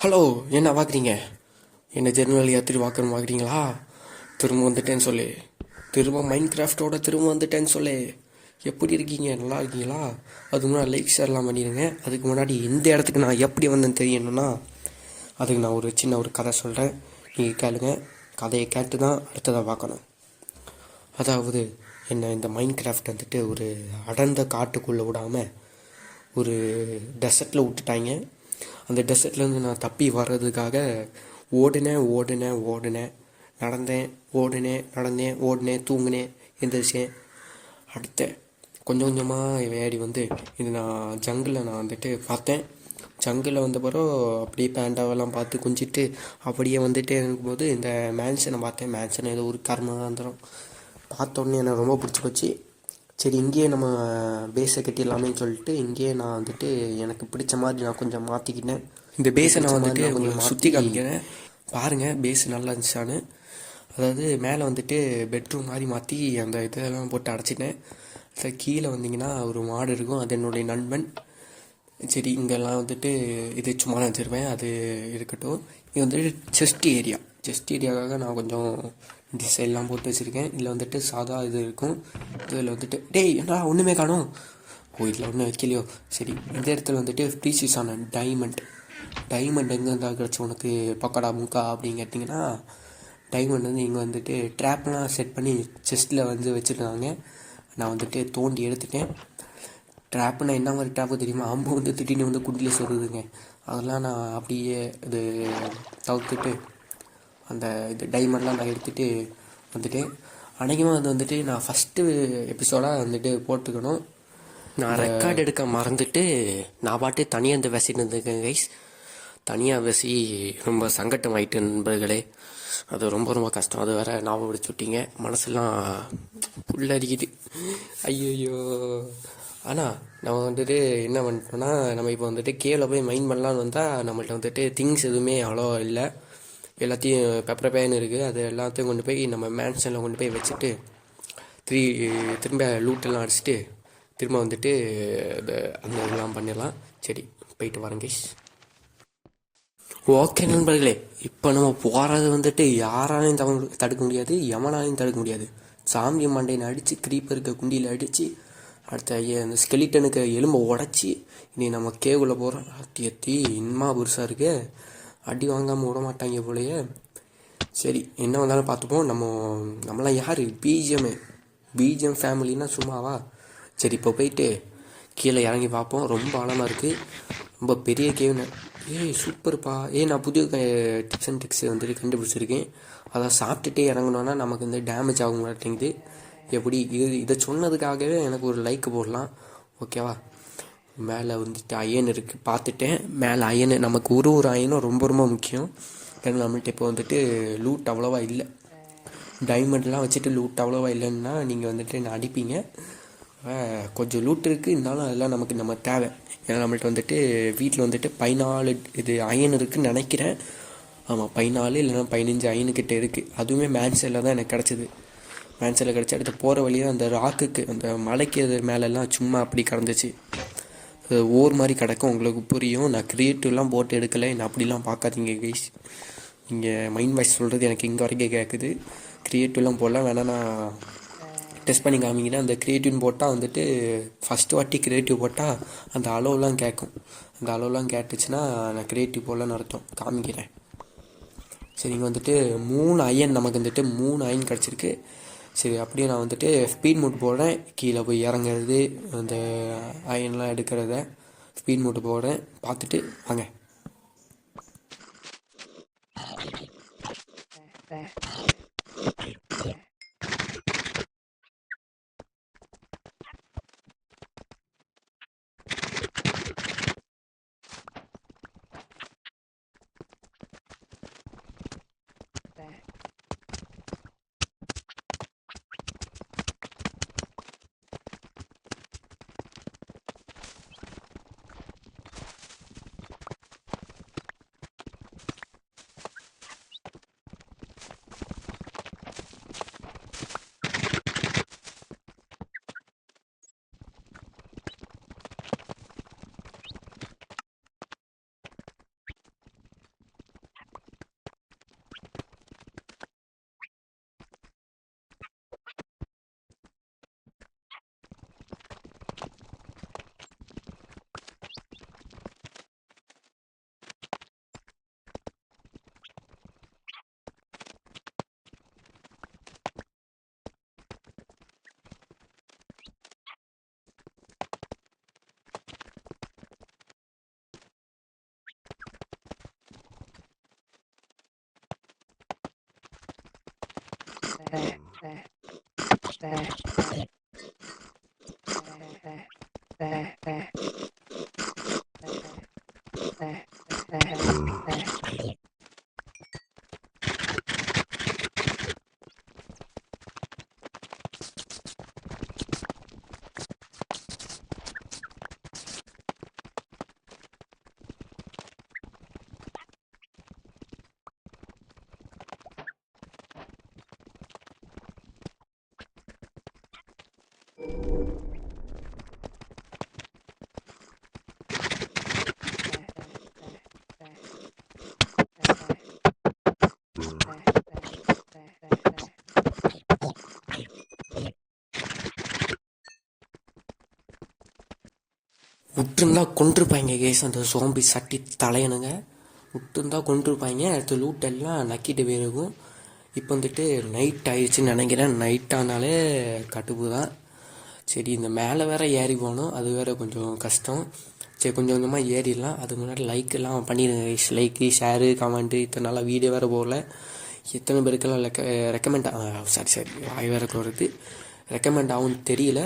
Hello, என்ன பார்க்குறீங்க? என்ன ஜெர்னல் ஏற்றிட்டு பார்க்குறோம் பார்க்குறீங்களா? திரும்ப வந்துட்டேன்னு சொல்லு. திரும்ப மைண்ட் கிராஃப்டோட திரும்ப வந்துட்டேன்னு சொல்லு. எப்படி இருக்கீங்க? நல்லா இருக்கீங்களா? அதுக்கு முன்னாடி லைக் ஷேர்லாம் பண்ணிடுங்க. அதுக்கு முன்னாடி இந்த இடத்துக்கு நான் எப்படி வந்தேன்னு தெரியணும்னா, அதுக்கு நான் ஒரு சின்ன ஒரு கதை சொல்கிறேன். நீங்கள் கேளுங்க. கதையை கேட்டு தான் அடுத்ததை பார்க்கணும். அதாவது என்ன இந்த மைண்ட் கிராஃப்ட் வந்துட்டு ஒரு அடர்ந்த காட்டுக்குள்ளே விடாமல் ஒரு டெசர்ட்டில் விட்டுட்டாங்க. அந்த டெசர்ட்லேருந்து நான் தப்பி வர்றதுக்காக ஓடினேன் ஓடினேன் ஓடினேன், நடந்தேன், ஓடினேன், நடந்தேன், ஓடினேன், தூங்கினேன், எந்திரிச்சேன். அடுத்தேன் கொஞ்சம் கொஞ்சமாக ஏறி வந்து இது நான் ஜங்கிளில் நான் வந்துட்டு பார்த்தேன். ஜங்கிளில் வந்த பிறகு அப்படியே பேண்டாவெல்லாம் பார்த்து குஞ்சிட்டு அப்படியே வந்துட்டே இருக்கும்போது இந்த மேன்ஷனை பார்த்தேன். மேன்ஷன் ஏதோ ஒரு கர்மாந்திரம் பார்த்த உடனே எனக்கு ரொம்ப பிடிச்சி போச்சு. சரி, இங்கேயே நம்ம பேஸை கட்டிடலாமே சொல்லிட்டு இங்கேயே நான் வந்துட்டு எனக்கு பிடிச்ச மாதிரி நான் கொஞ்சம் மாற்றிக்கிட்டேன். இந்த பேஸை நான் வந்துட்டு கொஞ்சம் சுற்றி காமிக்கிறேன் பாருங்கள், பேஸ் நல்லா இருந்துச்சான்னு. அதாவது மேலே வந்துட்டு பெட்ரூம் மாதிரி மாற்றி அந்த இதெல்லாம் போட்டு அடைச்சிட்டேன். அது கீழே வந்தீங்கன்னா ஒரு மாடு இருக்கும், அது என்னுடைய நண்பன். சரி, இங்கெல்லாம் வந்துட்டு இது சும்மா நான் வச்சுருவேன், அது இருக்கட்டும். இது வந்துட்டு செஸ்ட் ஏரியாவுக்காக நான் கொஞ்சம் டிசைன்லாம் போட்டு வச்சுருக்கேன். இதில் வந்துட்டு சாதா இது இருக்கும். இதில் வந்துட்டு டேய் என்ன ஒன்றுமே காணும். ஓ, இதில் ஒன்றும் வைக்கலையோ. சரி, இந்த இடத்துல வந்துட்டு ப்ரீசியஸான டைமண்ட் எங்கே இருந்தால் கிடச்சி உனக்கு பக்கடா முக்கா அப்படின்னு கேட்டிங்கன்னா, டைமண்ட் வந்து இங்கே வந்துட்டு ட்ராப்லாம் செட் பண்ணி செஸ்ட்டில் வந்து வச்சுருந்தாங்க. நான் வந்துட்டு தோண்டி எடுத்துட்டேன். ட்ராப்புனா என்ன மாதிரி ட்ராப்பு தெரியுமா? அம்பு வந்து திடீர்னு வந்து குண்டியில் சொருதுங்க. அதெல்லாம் நான் அப்படியே இது தவிர்த்துட்டு அந்த இது டைமண்ட்லாம் நான் எடுத்துகிட்டு வந்துட்டேன். அநேகமாக அது வந்துட்டு நான் ஃபஸ்ட்டு எபிசோடாக வந்துட்டு போட்டுக்கணும். நான் ரெக்கார்ட் எடுக்க மறந்துட்டு நான் பாட்டு தனியாக இந்த பேசிட்டு இருந்திருக்கேன் கைஸ். தனியாக பேசி ரொம்ப சங்கட்டம் ஆகிட்டு நண்பர்களே. அது ரொம்ப ரொம்ப கஷ்டம். அது வேறு ஞாபகம் பிடிச்சி விட்டீங்க, மனசெல்லாம் புல்லரிக்குது. ஐயோ. ஆனால் நம்ம வந்துட்டு என்ன பண்ணிட்டோம்னா, நம்ம இப்போ வந்துட்டு கேவில் போய் மைண்ட் பண்ணலான்னு வந்தால் நம்மள்ட்ட வந்துட்டு திங்ஸ் எதுவுமே அவ்வளோ இல்லை. எல்லாத்தையும் பெப்பர் பேன் இருக்குது, அது எல்லாத்தையும் கொண்டு போய் நம்ம மேன்ஷனில் கொண்டு போய் வச்சுட்டு திரும்ப லூட்டெல்லாம் அடிச்சுட்டு திரும்ப வந்துட்டு அந்த இதெல்லாம் பண்ணிடலாம். சரி, போயிட்டு வரேன் கைஸ். ஓகே நண்பர்களே, இப்போ நம்ம போகிறது வந்துட்டு யாராலையும் தடுக்க முடியாது, எவனாலையும் தடுக்க முடியாது. சாமி மண்டையை அடித்து க்ரீப்பருக்கு குண்டியில் அடித்து அடுத்த அந்த ஸ்கெலிட்டனுக்கு எலும்பை உடச்சி இனி நம்ம கேவுக்குள்ளே போகிறோம். எத்தி இன்னமா புதுசாக இருக்கு, அடி வாங்காமல் விட மாட்டாங்க போலையே. சரி, என்ன வந்தாலும் பார்த்துப்போம். நம்மளாம் யார்? பிஜிஎம் ஃபேமிலின்னா சும்மாவா? சரி, இப்போ போயிட்டு கீழே இறங்கி பார்ப்போம். ரொம்ப ஆழமாக இருக்குது, ரொம்ப பெரிய கேவுன்னு. சூப்பர்ப்பா. நான் புதிய டிப்ஸ் அண்ட் ட்ரிக்ஸ் வந்துட்டு கண்டுபிடிச்சிருக்கேன். அதை சாப்பிட்டுட்டே இறங்கணுன்னா நமக்கு வந்து டேமேஜ் ஆக மாட்டேங்குது. எப்படி இதை சொன்னதுக்காகவே எனக்கு ஒரு லைக் போடலாம், ஓகேவா? மேலே வந்துட்டு அயன் இருக்குது, பார்த்துட்டேன். மேலே அயனு நமக்கு ஒரு அயனும் ரொம்ப ரொம்ப முக்கியம். ஏன்னா நம்மள்ட்ட இப்போ வந்துட்டு லூட் அவ்வளோவா இல்லை. டைமண்ட்லாம் வச்சுட்டு லூட் அவ்வளோவா இல்லைன்னா நீங்கள் வந்துட்டு என்ன அடிப்பீங்க. கொஞ்சம் லூட் இருக்குது, இருந்தாலும் அதெல்லாம் நம்ம தேவை. ஏன்னா நம்மள்ட்ட வந்துட்டு வீட்டில் வந்துட்டு 14 இது அயன் இருக்குதுன்னு நினைக்கிறேன். ஆமாம், 14 இல்லைன்னா 15 அயனுக்கிட்ட இருக்குது. அதுவுமே மேன்செல்லில் தான் எனக்கு கிடச்சிது. மேன்செல்லில் கிடச்சி அடுத்து போகிற வழியாக அந்த ராக்குக்கு அந்த மலைக்கு அது மேலெல்லாம் சும்மா அப்படி கிடந்துச்சு. ஓர் மாதிரி கிடக்கும், உங்களுக்கு புரியும். நான் க்ரியேட்டிவ்லாம் போட்டு எடுக்கலை, நான் அப்படிலாம் பார்க்காதீங்க கைஸ். இங்கே மைண்ட் வாய்ஸ் சொல்கிறது எனக்கு இங்கே வரைக்கும் கேட்குது. க்ரியேட்டிவ்லாம் போடலாம் வேணா, நான் டெஸ்ட் பண்ணி காமிங்கன்னா அந்த க்ரியேட்டிவ்னு போட்டால் வந்துட்டு ஃபஸ்ட்டு வாட்டி க்ரியேட்டிவ் போட்டால் அந்த அளவுலாம் கேட்கும். அந்த அளவுலாம் கேட்டுச்சுன்னா நான் க்ரியேட்டிவ் போடலான்னு அர்த்தம். காமிக்கிறேன். சரி, இங்கே வந்துட்டு 3 அயன் நமக்கு வந்துட்டு 3 அயன் கிடச்சிருக்கு. சரி, அப்படியே நான் வந்துட்டு ஸ்பீட் மோட் போடுறேன். கீழே போய் இறங்குறது, அந்த அயன்லாம் எடுக்கிறத ஸ்பீட் மோட் போடுறேன். பார்த்துட்டு வாங்க. விட்டுருந்தா கொண்டிருப்பாங்க கேஸ் அந்த சோம்பி சட்டி தலையணுங்க. விட்டுருந்தா கொண்டிருப்பாங்க. அடுத்த லூட்டெல்லாம் நக்கிட்டு போயிருக்கும். இப்போ வந்துட்டு நைட் ஆயிடுச்சுன்னு நினைக்கிறேன். நைட் ஆனாலே கட்டுப்பு தான். சரி இந்த மேலே வேற ஏறி போகணும், அது வேற கொஞ்சம் கஷ்டம். சரி கொஞ்சம் கொஞ்சமாக ஏறிடலாம். அதுக்கு முன்னாடி லைக் எல்லாம் பண்ணிடுங்க கைஸ். Like share comment. இத்தனை நாளாக வீடியோ வேறு போகல. எத்தனை பேருக்கெல்லாம் ரெக்கமெண்ட் சரி வாய் வேறு வருது. ரெக்கமெண்ட் ஆகும்னு தெரியல.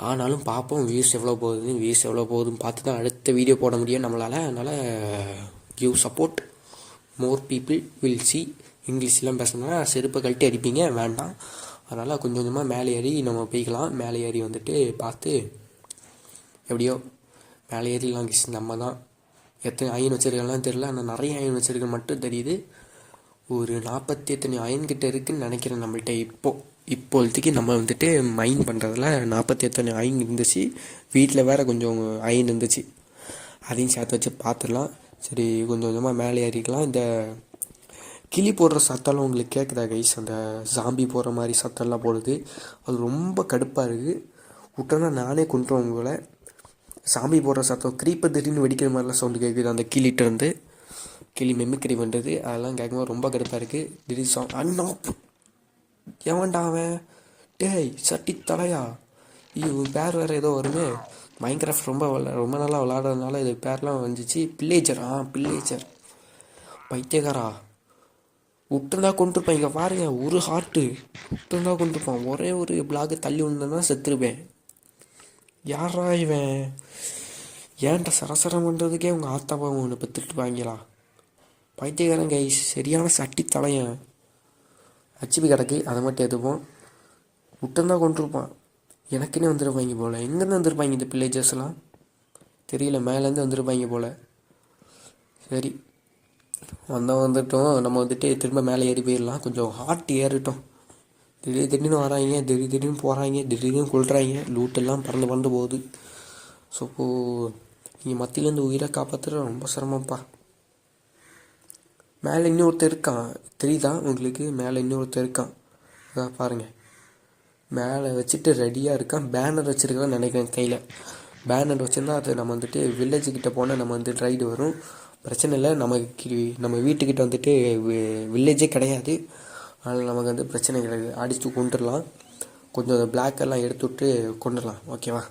ஆனாலும் பார்ப்போம் வியூஸ் எவ்வளோ போகுதுன்னு பார்த்து தான் அடுத்த வீடியோ போட முடியும் நம்மளால். அதனால் give support, more people will see. இங்கிலீஷ்லாம் பேசணும்னா செருப்பை கழட்டி அடிப்பீங்க, வேண்டாம். அதனால் கொஞ்சம் கொஞ்சமாக மேலே ஏறி நம்ம போய்க்கலாம். மேலே ஏறி வந்துட்டு பார்த்து எப்படியோ மேலே ஏறிடலாம் கிஸ். நம்ம தான் எத்தனை அயன் வச்சுருக்கலாம் தெரில, ஆனால் நிறைய அயன் வச்சுருக்க மட்டும் தெரியுது. ஒரு 48 அயன் கிட்ட இருக்குதுன்னு நினைக்கிறேன் நம்மள்கிட்ட. இப்போதைக்கு நம்ம வந்துட்டு மைன் பண்ணுறதுல 48 அயன் இருந்துச்சு. வீட்டில் வேறு கொஞ்சம் அயன் இருந்துச்சு, அதையும் சேர்த்து வச்சு பார்த்துடலாம். சரி கொஞ்சம் கொஞ்சமாக மேலே ஏறிக்கலாம். இந்த கிளி போடுற சத்தம்லாம் உங்களுக்கு கேட்குதா கைஸ்? அந்த ஜாம்பி போடுற மாதிரி சத்தம்லாம் போடுது. அது ரொம்ப கடுப்பாக இருக்குது. விட்டோன்னா நானே கொண்டுருவேன் உங்களை. சாம்பி போடுற சத்தம், கிரீப்பை திடீர்னு வெடிக்கிற மாதிரிலாம் சவுண்டு கேட்குது அந்த கிளிகிட்டேருந்து. கிளி மெமிக்ரி பண்ணுறது, அதெல்லாம் கேட்கும்போது ரொம்ப கடுப்பாக இருக்குது. திடீர் சவுண்ட் அண்ணா ஏவன்டா அவன், டேய் சட்டி தலையா, ஐயோ பேர் வேறு ஏதோ வருமே. மைன்கிராஃப்ட் ரொம்ப நாளாக விளாட்றதுனால இது பேர்லாம் வந்துச்சு. பில்லேஜர் பைத்தியக்காரா. விட்டுருந்தா கொண்டுருப்பேன். இங்கே பாருங்க, ஒரு ஹார்ட்டு விட்டுருந்தா கொண்டுருப்பான். ஒரே ஒரு பிளாக்கு தள்ளி விழுந்தா செத்துருப்பேன். யாரா இவன்? ஏன்ட்ட சரசரம் பண்ணுறதுக்கே உங்கள் ஆத்தாப்பா ஒன்று பெற்றுட்டு வாங்கிலா. பைத்தியக்காரன் கைஸ், சரியான சட்டி தலையன். ஹச்பி கிடக்கு, அதை மட்டும் எடுப்போம். விட்டுருந்தா கொண்டுருப்பான். எனக்குன்னே வந்துருப்பாங்க போல். எங்கேருந்து வந்துருப்பாங்க இந்த பில்லேஜர்ஸ்லாம் தெரியல, மேலேருந்து வந்துருப்பாங்க போல். சரி வந்துட்டோம். நம்ம வந்துட்டு திரும்ப மேலே ஏறி போயிடலாம். கொஞ்சம் ஹார்ட் ஏறிட்டோம். திடீர்னு வராங்க, திடீர்னு போகிறாங்க, திடீர்னு கொள்றாங்க. லூட்டெல்லாம் பறந்து போகுது. ஸோ இப்போது இங்கே மத்தியிலேருந்து உயிரை காப்பாற்றுற ரொம்ப சிரமம்ப்பா. மேலே இன்னொருத்தர் இருக்கான், தெரியுதா உங்களுக்கு? மேலே இன்னொருத்தர் இருக்கான், அதான் பாருங்கள். மேலே வச்சுட்டு ரெடியாக இருக்கான். பேனர் வச்சுருக்கான்னு நினைக்கிறேன் கையில். பேனர் வச்சுருந்தா அது நம்ம வந்துட்டு வில்லேஜுக்கிட்ட போனால் நம்ம வந்துட்டு ரைடு வரும். பிரச்சனை இல்லை. நம்ம வீட்டுக்கிட்ட வந்துட்டு வில்லேஜே கிடையாது. அதனால் நமக்கு வந்து பிரச்சனை கிடையாது. அடித்து கொண்டுடலாம். கொஞ்சம் அந்த பிளாக்கெல்லாம் எடுத்து விட்டு கொண்டுடலாம். ஓகேவா?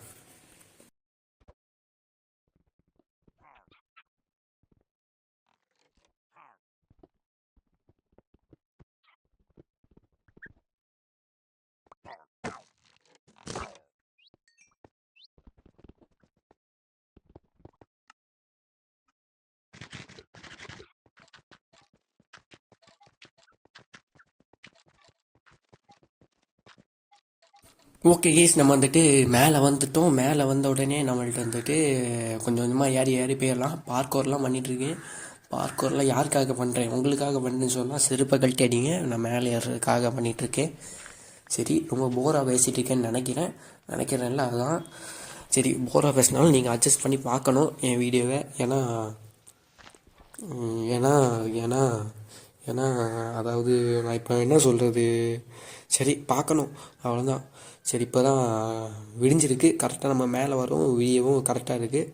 ஓகே கேஸ், நம்ம வந்துட்டு மேலே வந்துட்டோம். மேலே வந்த உடனே நம்மள்ட்ட வந்துட்டு கொஞ்சம் கொஞ்சமாக ஏறி போயிடலாம். பார்க்கோர்லாம் பண்ணிகிட்ருக்கேன். பார்க்கோர்லாம் யாருக்காக பண்ணுறேன்? உங்களுக்காக பண்ணுறேன்னு சொன்னால் செருப்பை கழட்டி அடிங்க. நான் மேலே ஏறுறதுக்காக பண்ணிகிட்ருக்கேன். சரி ரொம்ப போராக பேசிகிட்டு இருக்கேன்னு நினைக்கிறேன்ல, அதுதான். சரி போராக பேசினாலும் நீங்கள் அட்ஜஸ்ட் பண்ணி பார்க்கணும் என் வீடியோவை. ஏன்னா ஏன்னா ஏன்னா ஏன்னா அதாவது நான் இப்போ என்ன சொல்கிறது, சரி பார்க்கணும், அவ்வளோதான். சரி இப்போ தான் விடிஞ்சிருக்கு. கரெக்டாக நம்ம மேலே வரும், விடியவும் கரெக்டாக இருக்குது.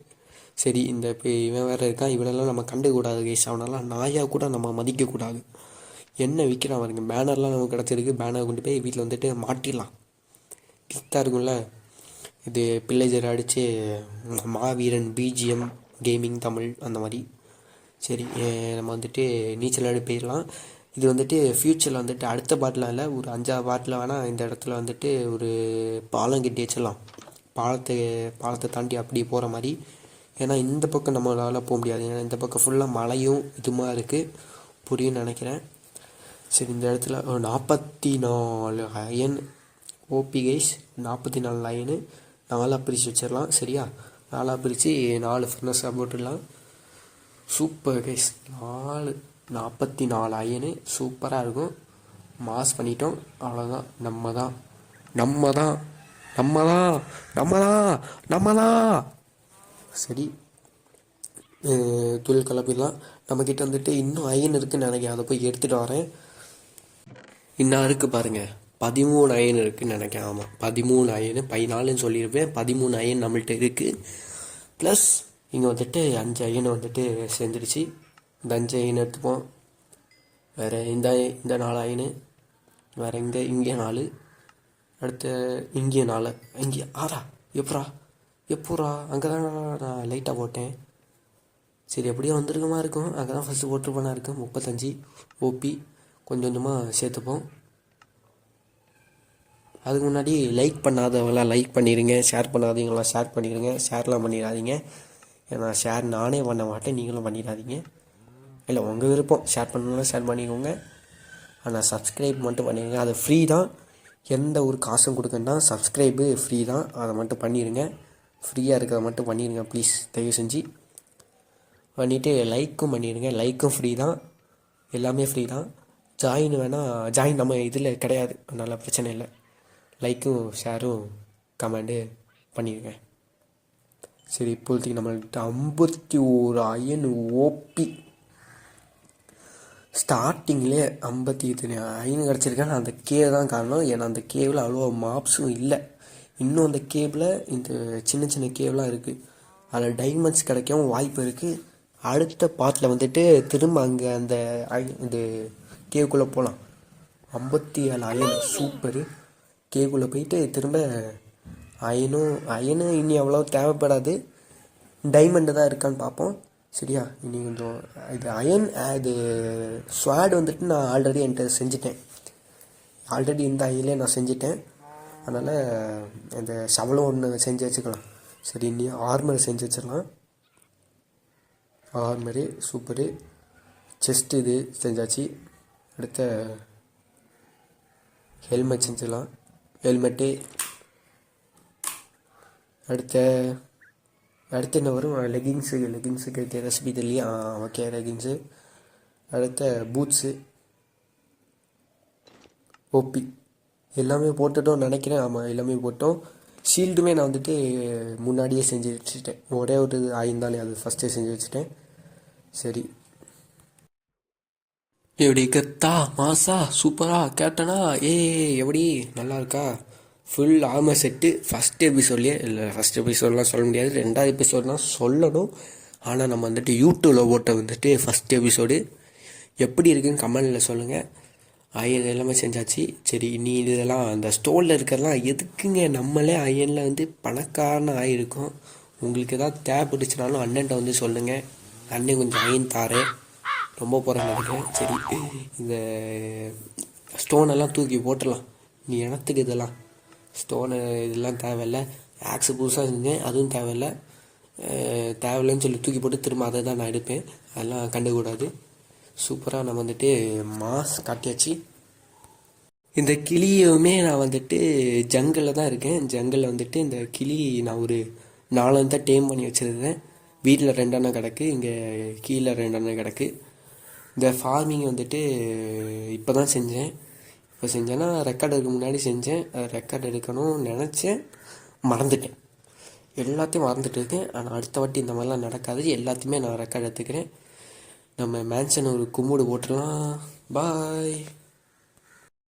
சரி இந்த இப்போ இவன் வேறு இருக்கான். இவனெல்லாம் நம்ம கண்டுக்கூடாது கேஸ். அவனெல்லாம் நாயாக கூட நம்ம மதிக்கக்கூடாது. என்ன விற்கிறான் பாருங்க. பேனர்லாம் நமக்கு கிடச்சிருக்கு. பேனர் கொண்டு போய் வீட்டில் வந்துட்டு மாட்டிடலாம். கிளிக்காக இருக்கும்ல. இது பில்லேஜர் அடித்து மாவீரன் பிஜிஎம் கேமிங் தமிழ் அந்த மாதிரி. சரி நம்ம வந்துட்டு நீச்சல் ஆடி போயிடலாம். இது வந்துட்டு ஃப்யூச்சரில் வந்துட்டு அடுத்த பாட்டில் இல்லை, ஒரு 5 பாட்டில் வேணால் இந்த இடத்துல வந்துட்டு ஒரு பாலம் கட்டி வச்சிடலாம். பாலத்தை தாண்டி அப்படி போகிற மாதிரி. ஏன்னா இந்த பக்கம் நம்மளால் போக முடியாது, ஏன்னா இந்த பக்கம் ஃபுல்லாக மலையும் இதுமா இருக்குது. புரியும்னு நினைக்கிறேன். சரி, இந்த இடத்துல ஒரு 44 அயன் ஓபி கைஸ். 44 அயனு 4 பிரித்து வச்சிடலாம். சரியா, 4 பிரித்து 4 ஃபர்னஸாக போட்டுடலாம். Super guys. 44 அயனு சூப்பராக இருக்கும். மாஸ் பண்ணிட்டோம். அவ்வளோதான். நம்ம தான். சரி, தொழில் கிளப்பிடலாம். நம்மக்கிட்ட வந்துட்டு இன்னும் அயன் இருக்குதுன்னு நினைக்கிறேன். அதை போய் எடுத்துகிட்டு வரேன். இன்னும் இருக்குது பாருங்கள், 13 அயன் இருக்குதுன்னு நினைக்கிறேன். ஆமாம், 13 அயன். 14ன்னு சொல்லியிருப்பேன். 13 அயன் நம்மள்கிட்ட இருக்குது. ப்ளஸ் இங்கே வந்துட்டு 5 அயன் வந்துட்டு செஞ்சிடுச்சு. இந்த 5 அயன் எடுத்துப்போம். வேறு இந்த 4 அயனு. வேறு இங்கே 4. அடுத்து இங்கே 4. இங்கே 6. எப்பூரா அங்கே தான் நான் லைட்டாக போட்டேன். சரி, எப்படியும் வந்திருக்கமா இருக்கும். அங்கே தான் ஃபஸ்ட்டு போட்டிருப்பானா இருக்கும். 35 ஓபி. கொஞ்சம் கொஞ்சமாக சேர்த்துப்போம். அதுக்கு முன்னாடி லைக் பண்ணாதவங்களாம் லைக் பண்ணிடுங்க, ஷேர் பண்ணாதீங்களாம் ஷேர் பண்ணிடுங்க. ஷேர்லாம் பண்ணிடாதீங்க, ஏன்னா ஷேர் நானே பண்ண மாட்டேன், நீங்களும் பண்ணிடாதீங்க. இல்லை, உங்கள் விருப்பம். ஷேர் பண்ணலாம் ஷேர் பண்ணிக்கோங்க, ஆனால் சப்ஸ்கிரைப் மட்டும் பண்ணிடுங்க. அது ஃப்ரீ தான், எந்த ஒரு காசும் கொடுக்கணுன்னா. சப்ஸ்கிரைபு ஃப்ரீ தான், அதை மட்டும் பண்ணிடுங்க. ஃப்ரீயாக இருக்கிறத மட்டும் பண்ணிடுங்க ப்ளீஸ், தயவு செஞ்சு பண்ணிவிட்டு லைக்கும் பண்ணிடுங்க. லைக்கும் ஃப்ரீ தான், எல்லாமே ஃப்ரீ தான். ஜாயின் வேணால் ஜாயின் நம்ம இதில் கிடையாது, அதனால் பிரச்சனை இல்லை. லைக்கும் ஷேரும் கமெண்டு பண்ணிடுங்க. சரி, இப்போதைக்கு நம்மள்கிட்ட 51 அயன் ஓபி. ஸ்டார்டிங்லேயே 58 அயன் கிடச்சிருக்கேன். அந்த கேவ் தான் காரணம். ஏன்னா அந்த கேவில் அவ்வளோ மாப்ஸும் இல்லை. இன்னும் அந்த கேவில் இந்த சின்ன சின்ன கேவ்லாம் இருக்குது, அதில் டைமண்ட்ஸ் கிடைக்கவும் வாய்ப்பு இருக்குது. அடுத்த பார்ட்டில் வந்துட்டு திரும்ப அங்கே அந்த இது கேவுக்குள்ளே போகலாம். 57 அயன் சூப்பரு. கேவுக்குள்ளே போயிட்டு திரும்ப அயனும் இனி அவ்வளோ தேவைப்படாது. டைமண்டு தான் இருக்கான்னு பார்ப்போம். சரியா, இனி கொஞ்சம் இது அயன் இது ஸ்வாட் வந்துட்டு நான் ஆல்ரெடி என்கிட்ட செஞ்சுட்டேன். ஆல்ரெடி இந்த அயன்லேயே நான் செஞ்சுட்டேன், அதனால் இந்த சவலம் ஒன்று செஞ்சு வச்சுக்கலாம். சரி, இனி ஆர்மர் செஞ்சு வச்சிடலாம். Armour super. செஸ்ட் இது செஞ்சாச்சு. அடுத்த ஹெல்மெட் செஞ்சிடலாம். ஹெல்மெட்டு அடுத்து என்ன வரும்? லெகின்ஸுக்கு ரெசிபி தெரியலையா? Okay, leggings. அடுத்த பூட்ஸு ஓபி. எல்லாமே போட்டுட்டோம் நினைக்கிறேன். ஆமாம், எல்லாமே போட்டோம். ஷீல்டுமே நான் வந்துட்டு முன்னாடியே செஞ்சு வச்சுட்டேன். ஒரே ஒரு ஆயிருந்தாலே அது ஃபஸ்ட்டே செஞ்சு வச்சுட்டேன். சரி, எப்படி கத்தா மாசா சூப்பரா கேட்டனா? எப்படி நல்லா இருக்கா? Full armour set. ஃபஸ்ட் எபிசோட்லேயே இல்லை, ஃபஸ்ட் எபிசோட்லாம் சொல்ல முடியாது, 2வது எபிசோட் தான் சொல்லணும். ஆனால் நம்ம வந்துட்டு யூடியூப்பில் போட்ட வந்துட்டு ஃபஸ்ட் எபிசோடு எப்படி இருக்குன்னு கமெண்டில் சொல்லுங்கள். அயன் எல்லாமே செஞ்சாச்சு. சரி, இனி இதெல்லாம் அந்த ஸ்டோரில் இருக்கிறதெல்லாம் எதுக்குங்க? நம்மளே அயனில் வந்து பணக்காரன ஆகிருக்கோம். உங்களுக்கு எதாவது தேவைப்பட்டுச்சுனாலும் அண்ணன்ட்ட வந்து சொல்லுங்கள், அண்ணன் கொஞ்சம் அயன் தாரேன். ரொம்ப போகிறேன் நினைக்கிறேன். சரி, இந்த ஸ்டோனெல்லாம் தூக்கி போட்டுடலாம். நீ இடத்துக்கு இதெல்லாம் ஸ்டோனு இதெல்லாம் தேவையில்லை. ஆக்ஸு புதுசாக செஞ்சேன், அதுவும் தேவையில்லைன்னு சொல்லி தூக்கி போட்டு திரும்ப அதை தான் நான் எடுப்பேன். அதெல்லாம் கண்டுக்கூடாது. சூப்பராக நம்ம வந்துட்டு மாஸ் காட்டியாச்சு. இந்த கிளியுமே நான் வந்துட்டு ஜங்கிளில் தான் இருக்கேன். ஜங்கிளில் வந்துட்டு இந்த கிளி நான் ஒரு 4 தான் டேம் பண்ணி வச்சுருந்தேன். வீட்டில் 2 அண்ணன் கிடக்கு, இங்கே கீழே 2 அண்ணன் கிடக்கு. இந்த ஃபார்மிங் வந்துட்டு இப்போ தான் செஞ்சேன். இப்போ செஞ்சேன்னா ரெக்கார்டு எடுக்க முன்னாடி செஞ்சேன். ரெக்கார்டு எடுக்கணும்னு நினச்சேன், மறந்துட்டேன். எல்லாத்தையும் மறந்துட்டு இருக்கேன். ஆனால் அடுத்த வாட்டி இந்த மாதிரிலாம் நடக்காது, எல்லாத்தையுமே நான் ரெக்கார்டு எடுத்துக்கிறேன். நம்ம மேன்ஷன் ஒரு கும்பிடு போட்டுடலாம். பாய்.